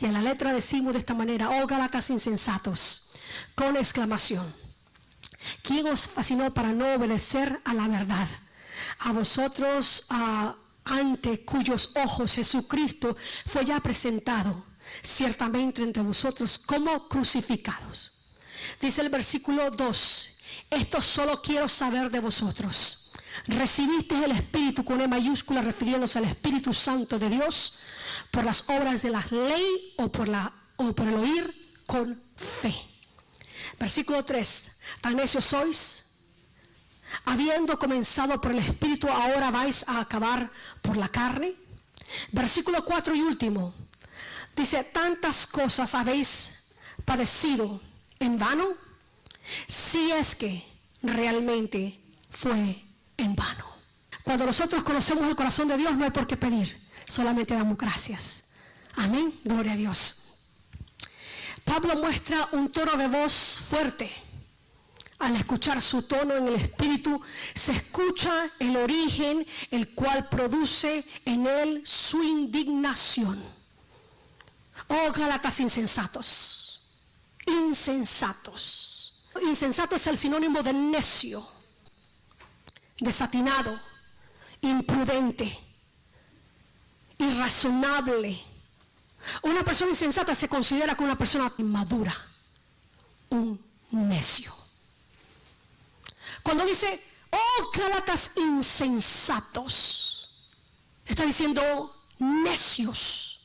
Y en la letra decimos de esta manera: oh Gálatas insensatos, con exclamación. ¿Quién os fascinó para no obedecer a la verdad? A vosotros, ante cuyos ojos Jesucristo fue ya presentado ciertamente entre vosotros como crucificados. Dice el versículo 2: esto solo quiero saber de vosotros. ¿Recibisteis el Espíritu con E mayúscula, refiriéndose al Espíritu Santo de Dios, por las obras de la ley o por el oír con fe? Versículo 3: ¿tan necios sois? Habiendo comenzado por el Espíritu, ¿ahora vais a acabar por la carne? Versículo 4 y último. Dice: ¿tantas cosas habéis padecido en vano? Si es que realmente fue en vano. Cuando nosotros conocemos el corazón de Dios, no hay por qué pedir, solamente damos gracias. Amén, gloria a Dios. Pablo muestra un tono de voz fuerte. Al escuchar su tono en el Espíritu, se escucha el origen, el cual produce en él su indignación. Oh Gálatas insensatos, insensatos. Insensato es el sinónimo de necio, desatinado, imprudente, irrazonable. Una persona insensata se considera como una persona inmadura, un necio. Cuando dice, oh Gálatas insensatos, está diciendo necios,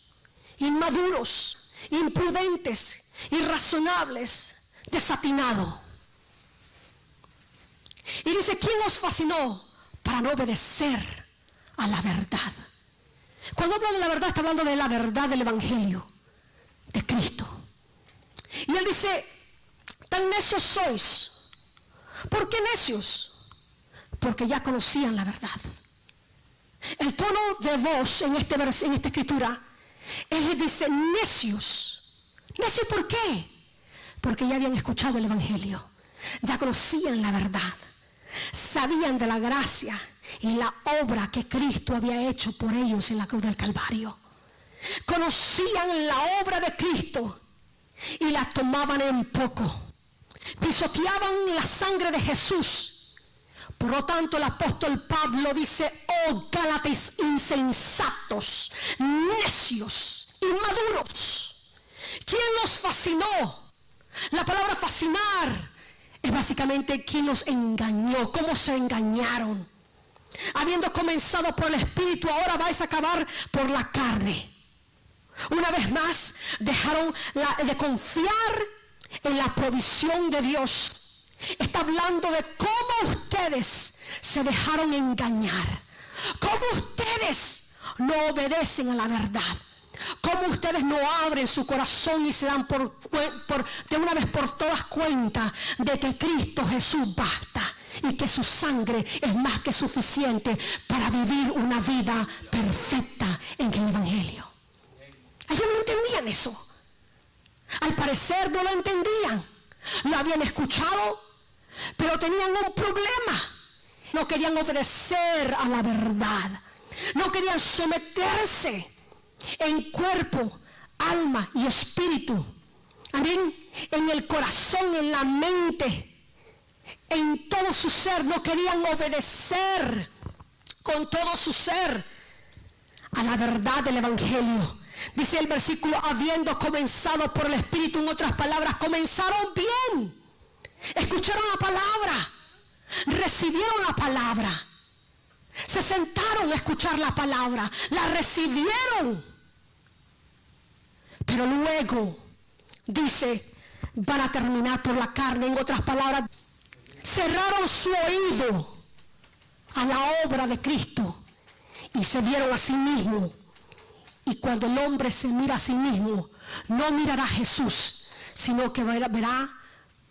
inmaduros, imprudentes, irrazonables, desatinado. Y dice, ¿quién os fascinó para no obedecer a la verdad? Cuando habla de la verdad, está hablando de la verdad del Evangelio de Cristo. Y él dice, tan necios sois. ¿Por qué necios? Porque ya conocían la verdad. El tono de voz en esta escritura, él dice necios. ¿Necios por qué? Porque ya habían escuchado el Evangelio, ya conocían la verdad, sabían de la gracia y la obra que Cristo había hecho por ellos en la cruz del Calvario. Conocían la obra de Cristo y la tomaban en poco. Pisoteaban la sangre de Jesús. Por lo tanto, el apóstol Pablo dice, oh Gálatas insensatos, necios, inmaduros. ¿Quién los fascinó? La palabra fascinar es básicamente quién los engañó, cómo se engañaron. Habiendo comenzado por el Espíritu, ahora vais a acabar por la carne. Una vez más, dejaron de confiar en la provisión de Dios. Está hablando de cómo ustedes se dejaron engañar, cómo ustedes no obedecen a la verdad, cómo ustedes no abren su corazón y se dan de una vez por todas cuenta de que Cristo Jesús basta y que su sangre es más que suficiente para vivir una vida perfecta en el Evangelio. Ellos no entendían eso. Al parecer no lo entendían. Lo habían escuchado, pero tenían un problema. No querían obedecer a la verdad. No querían someterse en cuerpo, alma y espíritu. Amén. En el corazón, en la mente, en todo su ser. No querían obedecer con todo su ser a la verdad del Evangelio. Dice el versículo, habiendo comenzado por el Espíritu, en otras palabras, comenzaron bien. Escucharon la palabra, recibieron la palabra, se sentaron a escuchar la palabra, la recibieron. Pero luego, dice, van a terminar por la carne. En otras palabras, cerraron su oído a la obra de Cristo y se vieron a sí mismos. Y cuando el hombre se mira a sí mismo, no mirará a Jesús, sino que verá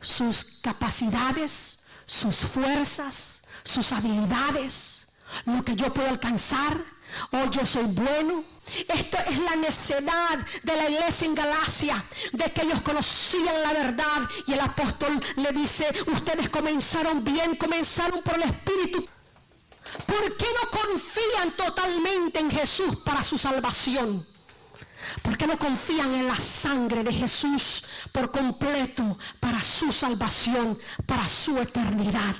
sus capacidades, sus fuerzas, sus habilidades, lo que yo puedo alcanzar. Oh, yo soy bueno. Esto es la necedad de la iglesia en Galacia, de que ellos conocían la verdad. Y el apóstol le dice, ustedes comenzaron bien, comenzaron por el Espíritu. ¿Por qué no confían totalmente en Jesús para su salvación? ¿Por qué no confían en la sangre de Jesús por completo para su salvación, para su eternidad?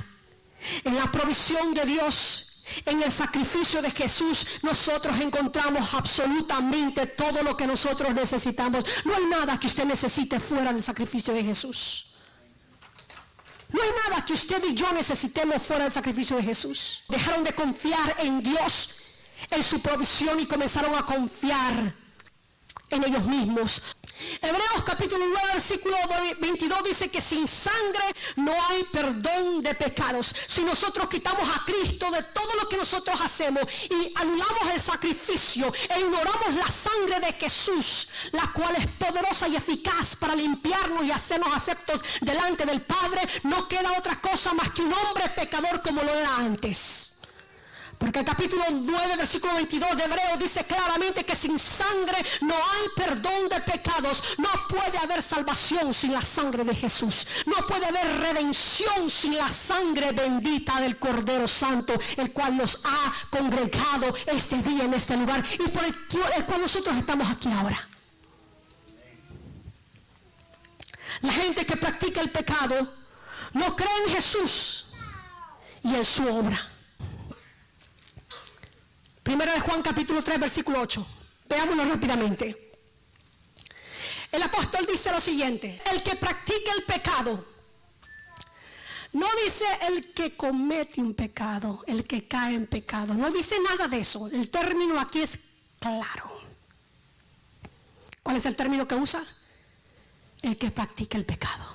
En la provisión de Dios, en el sacrificio de Jesús, nosotros encontramos absolutamente todo lo que nosotros necesitamos. No hay nada que usted necesite fuera del sacrificio de Jesús. No hay nada que usted y yo necesitemos fuera del sacrificio de Jesús. Dejaron de confiar en Dios, en su provisión, y comenzaron a confiar en ellos mismos. Hebreos capítulo 9 versículo 22 dice que sin sangre no hay perdón de pecados. Si nosotros quitamos a Cristo de todo lo que nosotros hacemos y anulamos el sacrificio e ignoramos la sangre de Jesús, la cual es poderosa y eficaz para limpiarnos y hacernos aceptos delante del Padre, no queda otra cosa más que un hombre pecador como lo era antes. Porque el capítulo 9, versículo 22 de Hebreos dice claramente que sin sangre no hay perdón de pecados. No puede haber salvación sin la sangre de Jesús. No puede haber redención sin la sangre bendita del Cordero Santo, el cual nos ha congregado este día en este lugar y por el cual nosotros estamos aquí ahora. La gente que practica el pecado no cree en Jesús y en su obra. Primero de Juan capítulo 3 versículo 8. Veámoslo rápidamente. El apóstol dice lo siguiente: el que practica el pecado, no dice el que comete un pecado, el que cae en pecado, no dice nada de eso. El término aquí es claro. ¿Cuál es el término que usa? El que practica el pecado.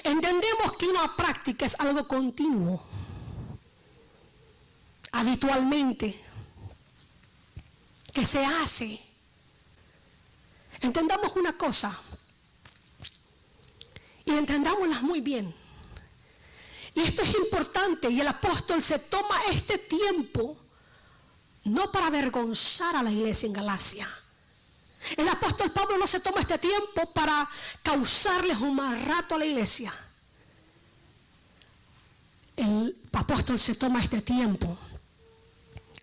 Entendemos que una práctica es algo continuo, habitualmente, que se hace. Entendamos una cosa y entendámoslas muy bien, y esto es importante, y el apóstol se toma este tiempo no para avergonzar a la iglesia en Galacia. El apóstol Pablo no se toma este tiempo para causarles un mal rato a la iglesia. El apóstol se toma este tiempo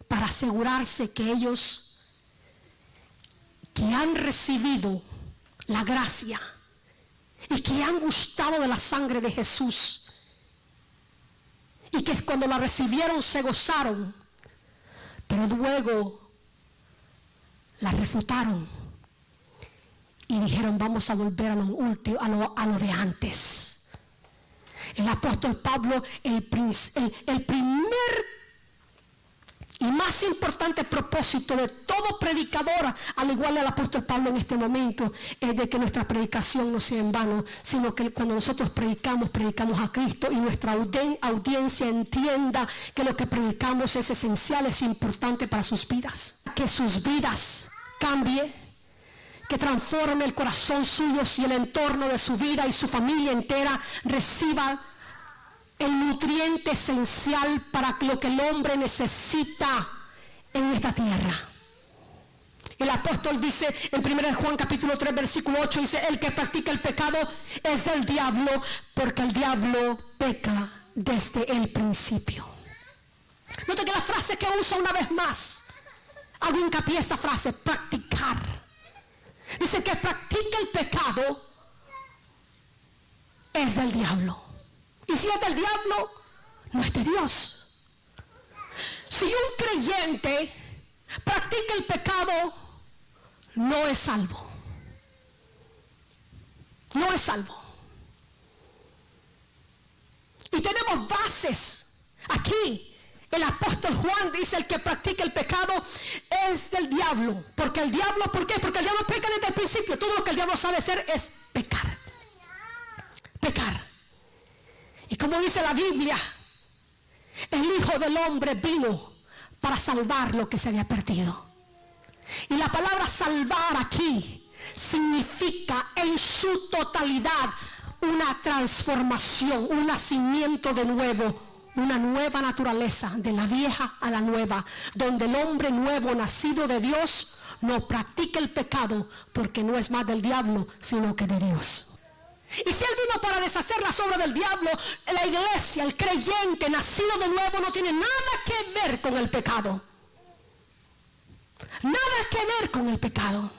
para asegurarse que ellos que han recibido la gracia y que han gustado de la sangre de Jesús y que cuando la recibieron se gozaron, pero luego la refutaron y dijeron: vamos a volver a lo de antes. El apóstol Pablo, el primer y más importante propósito de todo predicador, al igual del apóstol Pablo en este momento, es de que nuestra predicación no sea en vano, sino que cuando nosotros predicamos a Cristo y nuestra audiencia entienda que lo que predicamos es esencial, es importante para sus vidas. Que sus vidas cambie, que transforme el corazón suyo y el entorno de su vida y su familia entera reciba el nutriente esencial para lo que el hombre necesita en esta tierra. El apóstol dice en 1 Juan capítulo 3 versículo 8, dice: el que practica el pecado es del diablo, porque el diablo peca desde el principio. Note que la frase que usa una vez más, hago hincapié esta frase: practicar. Dice que practica el pecado es del diablo. Y si es del diablo, no es de Dios. Si un creyente practica el pecado, no es salvo. No es salvo. Y tenemos bases aquí. El apóstol Juan dice: el que practica el pecado es del diablo. Porque el diablo, ¿por qué? Porque el diablo peca desde el principio. Todo lo que el diablo sabe hacer es pecar. Pecar. Y como dice la Biblia, el Hijo del Hombre vino para salvar lo que se había perdido. Y la palabra salvar aquí significa en su totalidad una transformación, un nacimiento de nuevo, una nueva naturaleza, de la vieja a la nueva, donde el hombre nuevo nacido de Dios no practica el pecado, porque no es más del diablo sino que de Dios. Y si él vino para deshacer las obras del diablo, la iglesia, el creyente nacido de nuevo, no tiene nada que ver con el pecado. Nada que ver con el pecado.